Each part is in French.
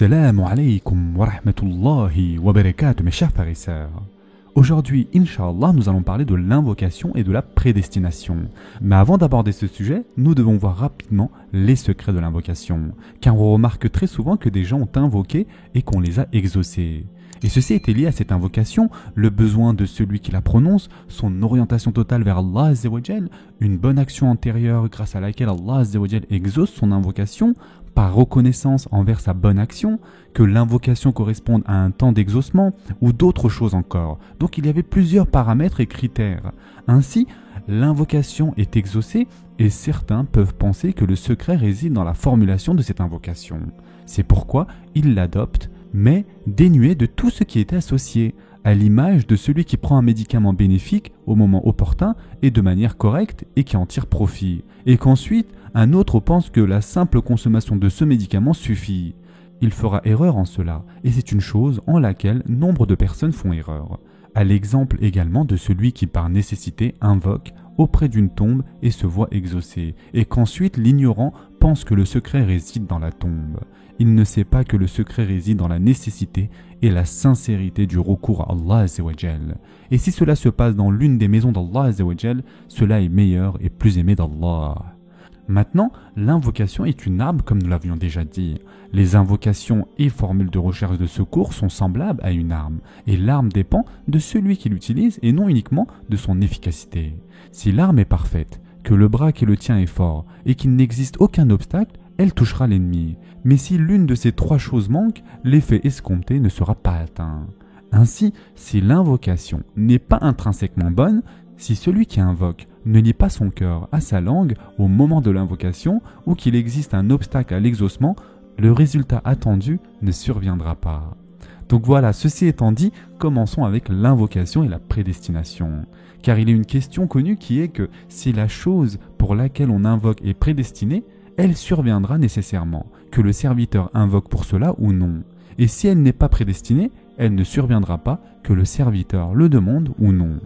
Assalamu alaikum wa rahmatullahi wa barakatuh, mes chers frères et sœurs. Aujourd'hui, Inch'Allah, nous allons parler de l'invocation et de la prédestination. Mais avant d'aborder ce sujet, nous devons voir rapidement les secrets de l'invocation. Car on remarque très souvent que des gens ont invoqué et qu'on les a exaucés. Et ceci était lié à cette invocation, le besoin de celui qui la prononce, son orientation totale vers Allah Azza wa Jal, une bonne action antérieure grâce à laquelle Allah Azza wa Jal exauce son invocation, par reconnaissance envers sa bonne action, que l'invocation corresponde à un temps d'exaucement ou d'autres choses encore. Donc il y avait plusieurs paramètres et critères. Ainsi, l'invocation est exaucée et certains peuvent penser que le secret réside dans la formulation de cette invocation. C'est pourquoi ils l'adoptent, mais dénués de tout ce qui était associé, à l'image de celui qui prend un médicament bénéfique au moment opportun et de manière correcte et qui en tire profit, et qu'ensuite un autre pense que la simple consommation de ce médicament suffit. Il fera erreur en cela, et c'est une chose en laquelle nombre de personnes font erreur. À l'exemple également de celui qui par nécessité invoque auprès d'une tombe et se voit exaucé, et qu'ensuite l'ignorant pense que le secret réside dans la tombe. Il ne sait pas que le secret réside dans la nécessité et la sincérité du recours à Allah Azza wa Jal. Et si cela se passe dans l'une des maisons d'Allah Azza wa Jal, cela est meilleur et plus aimé d'Allah. Maintenant, l'invocation est une arme comme nous l'avions déjà dit. Les invocations et formules de recherche de secours sont semblables à une arme, et l'arme dépend de celui qui l'utilise et non uniquement de son efficacité. Si l'arme est parfaite, que le bras qui le tient est fort et qu'il n'existe aucun obstacle, elle touchera l'ennemi. Mais si l'une de ces trois choses manque, l'effet escompté ne sera pas atteint. Ainsi, si l'invocation n'est pas intrinsèquement bonne, si celui qui invoque ne lie pas son cœur à sa langue au moment de l'invocation ou qu'il existe un obstacle à l'exaucement, le résultat attendu ne surviendra pas. Donc voilà, ceci étant dit, commençons avec l'invocation et la prédestination. Car il est une question connue qui est que si la chose pour laquelle on invoque est prédestinée, elle surviendra nécessairement, que le serviteur invoque pour cela ou non. Et si elle n'est pas prédestinée, elle ne surviendra pas, que le serviteur le demande ou non.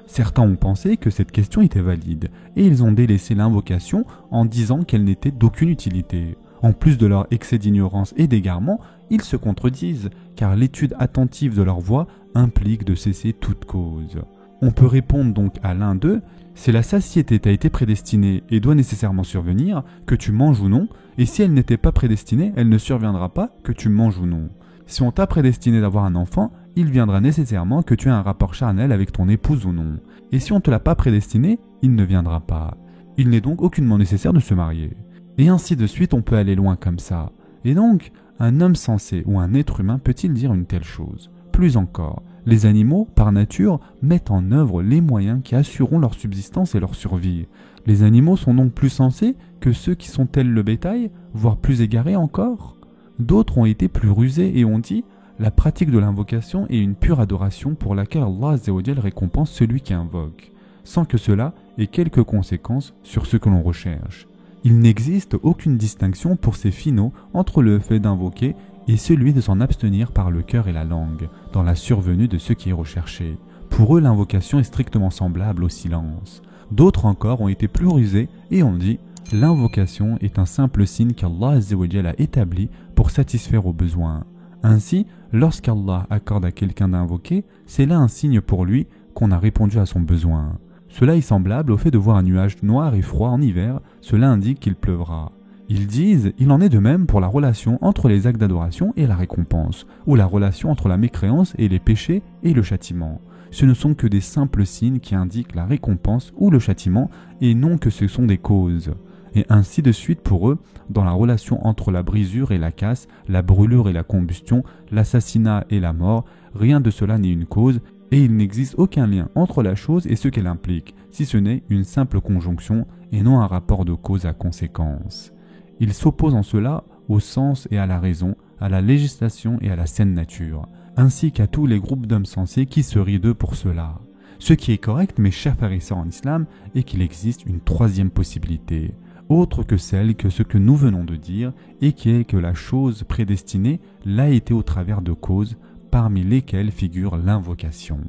Certains ont pensé que cette question était valide, et ils ont délaissé l'invocation en disant qu'elle n'était d'aucune utilité. En plus de leur excès d'ignorance et d'égarement, ils se contredisent, car l'étude attentive de leur voix implique de cesser toute cause. On peut répondre donc à l'un d'eux, si la satiété t'a été prédestinée et doit nécessairement survenir, que tu manges ou non, et si elle n'était pas prédestinée, elle ne surviendra pas, que tu manges ou non. Si on t'a prédestiné d'avoir un enfant, il viendra nécessairement que tu aies un rapport charnel avec ton épouse ou non. Et si on ne te l'a pas prédestiné, il ne viendra pas. Il n'est donc aucunement nécessaire de se marier. Et ainsi de suite, on peut aller loin comme ça. Et donc, un homme sensé ou un être humain peut-il dire une telle chose? Plus encore, les animaux, par nature, mettent en œuvre les moyens qui assureront leur subsistance et leur survie. Les animaux sont donc plus sensés que ceux qui sont tels le bétail, voire plus égarés encore. D'autres ont été plus rusés et ont dit « La pratique de l'invocation est une pure adoration pour laquelle Allah Azza wa Jal récompense celui qui invoque, sans que cela ait quelques conséquences sur ce que l'on recherche. Il n'existe aucune distinction pour ces finaux entre le fait d'invoquer et celui de s'en abstenir par le cœur et la langue, dans la survenue de ce qui est recherché. Pour eux, l'invocation est strictement semblable au silence. D'autres encore ont été plus rusés et ont dit « L'invocation est un simple signe qu'Allah Azza wa Jal a établi pour satisfaire aux besoins. Ainsi, lorsqu'Allah accorde à quelqu'un d'invoquer, c'est là un signe pour lui qu'on a répondu à son besoin. Cela est semblable au fait de voir un nuage noir et froid en hiver, cela indique qu'il pleuvra. Ils disent, il en est de même pour la relation entre les actes d'adoration et la récompense, ou la relation entre la mécréance et les péchés et le châtiment. Ce ne sont que des simples signes qui indiquent la récompense ou le châtiment, et non que ce sont des causes. Et ainsi de suite pour eux, dans la relation entre la brisure et la casse, la brûlure et la combustion, l'assassinat et la mort, rien de cela n'est une cause, et il n'existe aucun lien entre la chose et ce qu'elle implique, si ce n'est une simple conjonction et non un rapport de cause à conséquence. Ils s'opposent en cela au sens et à la raison, à la législation et à la saine nature, ainsi qu'à tous les groupes d'hommes sensés qui se rient d'eux pour cela. Ce qui est correct, mes chers frères et sœurs en islam, est qu'il existe une troisième possibilité, autre que celle que ce que nous venons de dire, et qui est que la chose prédestinée l'a été au travers de causes, parmi lesquelles figure l'invocation.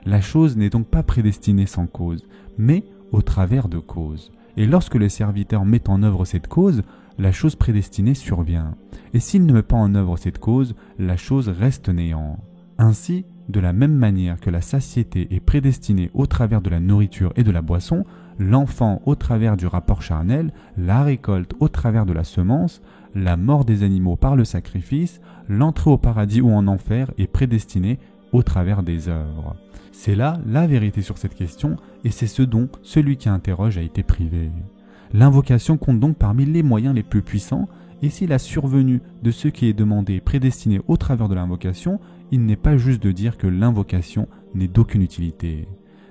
La chose n'est donc pas prédestinée sans cause, mais au travers de causes. Et lorsque le serviteur met en œuvre cette cause, la chose prédestinée survient. Et s'il ne met pas en œuvre cette cause, la chose reste néant. Ainsi, de la même manière que la satiété est prédestinée au travers de la nourriture et de la boisson, l'enfant au travers du rapport charnel, la récolte au travers de la semence, la mort des animaux par le sacrifice, l'entrée au paradis ou en enfer est prédestinée au travers des œuvres. C'est là la vérité sur cette question et c'est ce dont celui qui interroge a été privé. L'invocation compte donc parmi les moyens les plus puissants et si la survenue de ce qui est demandé est prédestinée au travers de l'invocation, il n'est pas juste de dire que l'invocation n'est d'aucune utilité.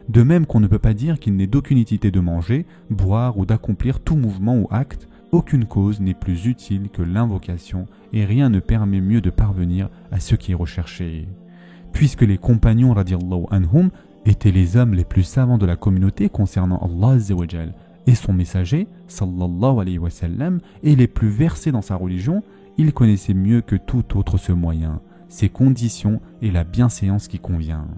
De même qu'on ne peut pas dire qu'il n'est d'aucune utilité de manger, boire ou d'accomplir tout mouvement ou acte, aucune cause n'est plus utile que l'invocation et rien ne permet mieux de parvenir à ce qui est recherché. Puisque les compagnons radiallahu anhum étaient les hommes les plus savants de la communauté concernant Allah Azza wa Jal et son messager, sallallahu alayhi wa sallam, et les plus versés dans sa religion, ils connaissaient mieux que tout autre ce moyen, ses conditions et la bienséance qui convient.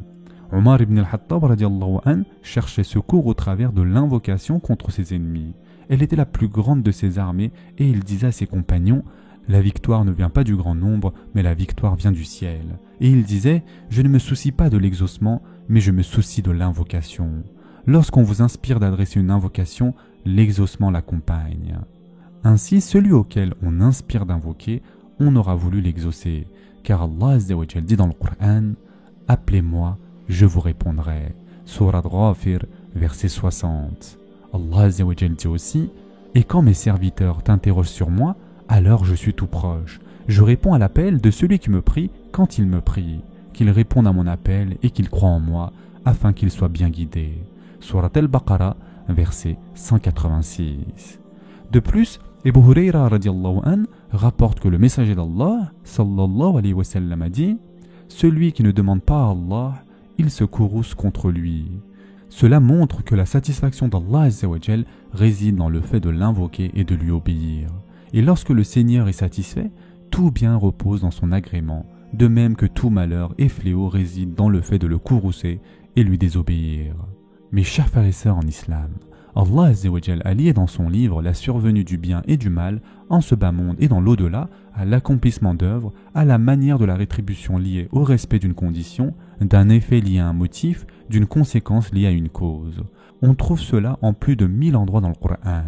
Omar ibn al-Khattab radiallahu an cherchait secours au travers de l'invocation contre ses ennemis. Elle était la plus grande de ses armées et il disait à ses compagnons « La victoire ne vient pas du grand nombre, mais la victoire vient du ciel. » Et il disait « Je ne me soucie pas de l'exaucement, mais je me soucie de l'invocation. » Lorsqu'on vous inspire d'adresser une invocation, l'exaucement l'accompagne. Ainsi, celui auquel on inspire d'invoquer, on aura voulu l'exaucer. Car Allah Azza wa Jal dit dans le Coran « Appelez-moi, je vous répondrai. » Sourate Ghafir, verset 60. Allah Azza wa Jal dit aussi « Et quand mes serviteurs t'interrogent sur moi, alors je suis tout proche. Je réponds à l'appel de celui qui me prie quand il me prie, qu'il réponde à mon appel et qu'il croit en moi, afin qu'il soit bien guidé. » Surat al-Baqarah, verset 186. De plus, Abu Hurayra radiallahu an rapporte que le messager d'Allah, sallallahu alayhi wa sallam, a dit « Celui qui ne demande pas à Allah, il se courrouce contre lui. » Cela montre que la satisfaction d'Allah Azza wa Jal réside dans le fait de l'invoquer et de lui obéir. Et lorsque le Seigneur est satisfait, tout bien repose dans son agrément, de même que tout malheur et fléau réside dans le fait de le courroucer et lui désobéir. Mes chers frères et sœurs en islam, Allah Azza wa Jal a lié dans son livre la survenue du bien et du mal en ce bas monde et dans l'au-delà à l'accomplissement d'œuvres, à la manière de la rétribution liée au respect d'une condition, d'un effet lié à un motif, d'une conséquence liée à une cause. On trouve cela en plus de 1000 endroits dans le Coran.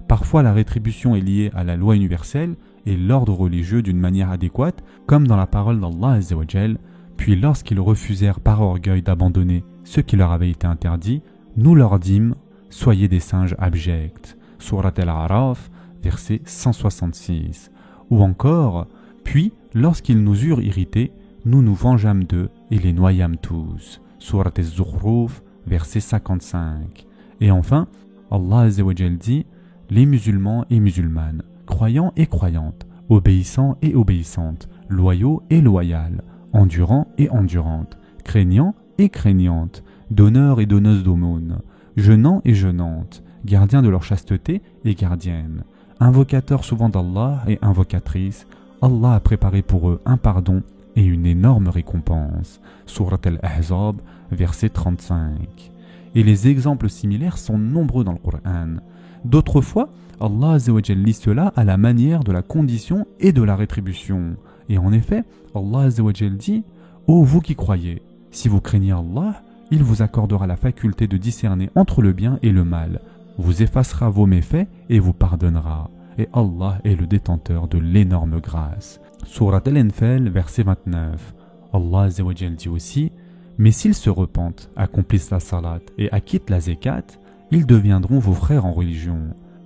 Parfois la rétribution est liée à la loi universelle et l'ordre religieux d'une manière adéquate, comme dans la parole d'Allah Azza wa Jal. Puis lorsqu'ils refusèrent par orgueil d'abandonner ce qui leur avait été interdit, nous leur dîmes « Soyez des singes abjects » Surat al-A'raf, verset 166. Ou encore « Puis, lorsqu'ils nous eurent irrités, nous nous vengeâmes d'eux et les noyâmes tous » Surat al-Zukhruf, verset 55. Et enfin, Allah Azza wa Jal dit « Les musulmans et musulmanes, croyants et croyantes, obéissants et obéissantes, loyaux et loyales, endurants et endurantes, craignants et craignantes, donneurs et donneuses d'aumônes, jeûnants et jeûnantes, gardiens de leur chasteté et gardiennes, invocateurs souvent d'Allah et invocatrices, Allah a préparé pour eux un pardon et une énorme récompense. Surat al-Ahzab, verset 35. Et les exemples similaires sont nombreux dans le Coran. D'autres fois, Allah Azza wa Jal lit cela à la manière de la condition et de la rétribution. Et en effet, Allah Azza wa Jal dit « Ô vous qui croyez, si vous craignez Allah, il vous accordera la faculté de discerner entre le bien et le mal, vous effacera vos méfaits et vous pardonnera. Et Allah est le détenteur de l'énorme grâce. » Surat Al-Anfal, verset 29. Allah Azza wa Jal dit aussi « Mais s'ils se repentent, accomplissent la salat et acquittent la zakat, ils deviendront vos frères en religion. »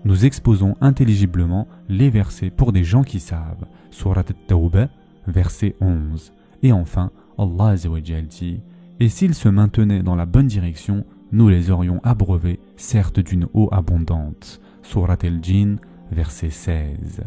Nous exposons intelligiblement les versets pour des gens qui savent. Surat At-Tawbah, verset 11. Et enfin, Allah Azza wa Jal dit « Et s'ils se maintenaient dans la bonne direction, nous les aurions abreuvés, certes d'une eau abondante. » Surat Al-Jinn, verset 16.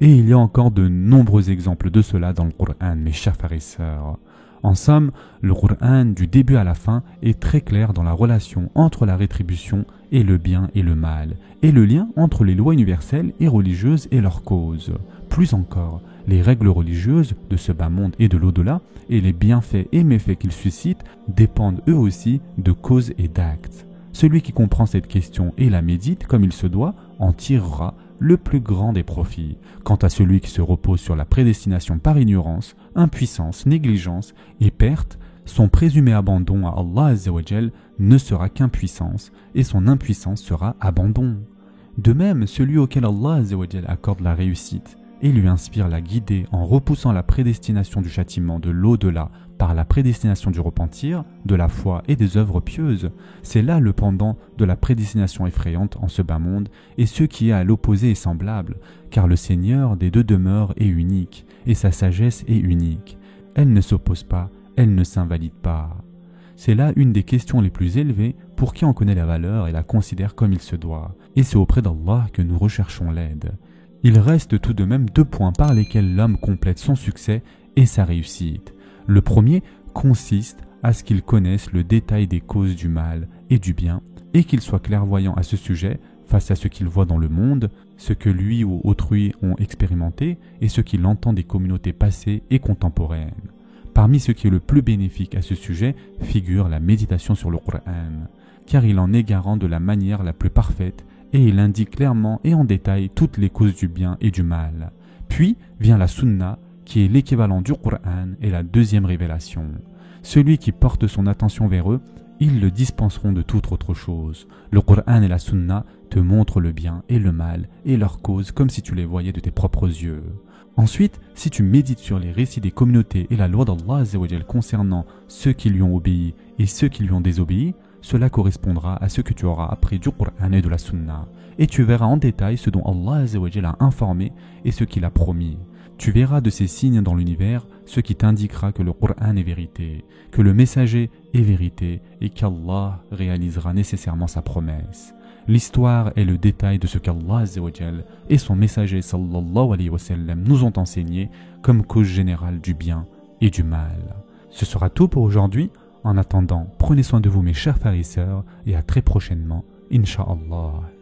Et il y a encore de nombreux exemples de cela dans le Coran, mes chers frères et sœurs. En somme, le Coran, du début à la fin, est très clair dans la relation entre la rétribution et le bien et le mal, et le lien entre les lois universelles et religieuses et leurs causes. Plus encore, les règles religieuses de ce bas monde et de l'au-delà, et les bienfaits et méfaits qu'ils suscitent, dépendent eux aussi de causes et d'actes. Celui qui comprend cette question et la médite comme il se doit, en tirera le plus grand des profits. Quant à celui qui se repose sur la prédestination par ignorance, impuissance, négligence et perte, son présumé abandon à Allah Azza wa Jal ne sera qu'impuissance et son impuissance sera abandon. De même, celui auquel Allah Azza wa Jal accorde la réussite et lui inspire la guider en repoussant la prédestination du châtiment de l'au-delà par la prédestination du repentir, de la foi et des œuvres pieuses, c'est là le pendant de la prédestination effrayante en ce bas monde, et ce qui est à l'opposé est semblable, car le Seigneur des deux demeures est unique, et sa sagesse est unique. Elle ne s'oppose pas, elle ne s'invalide pas. C'est là une des questions les plus élevées pour qui en connaît la valeur et la considère comme il se doit, et c'est auprès d'Allah que nous recherchons l'aide. Il reste tout de même 2 points par lesquels l'homme complète son succès et sa réussite. Le premier consiste à ce qu'il connaisse le détail des causes du mal et du bien et qu'il soit clairvoyant à ce sujet face à ce qu'il voit dans le monde, ce que lui ou autrui ont expérimenté et ce qu'il entend des communautés passées et contemporaines. Parmi ce qui est le plus bénéfique à ce sujet figure la méditation sur le Coran, car il en est garant de la manière la plus parfaite et il indique clairement et en détail toutes les causes du bien et du mal. Puis vient la Sunna, qui est l'équivalent du Coran et la deuxième révélation. Celui qui porte son attention vers eux, ils le dispenseront de toute autre chose. Le Coran et la Sunna te montrent le bien et le mal et leurs causes comme si tu les voyais de tes propres yeux. Ensuite, si tu médites sur les récits des communautés et la loi d'Allah Azza wa Jal concernant ceux qui lui ont obéi et ceux qui lui ont désobéi, cela correspondra à ce que tu auras appris du Coran et de la Sunna. Et tu verras en détail ce dont Allah Azza wa Jal a informé et ce qu'il a promis. Tu verras de ces signes dans l'univers ce qui t'indiquera que le Coran est vérité, que le messager est vérité et qu'Allah réalisera nécessairement sa promesse. L'histoire est le détail de ce qu'Allah Azza wa Jal et son messager sallallahu alayhi wa sallam nous ont enseigné comme cause générale du bien et du mal. Ce sera tout pour aujourd'hui. En attendant, prenez soin de vous mes chers frères et sœurs et à très prochainement, Inch'Allah.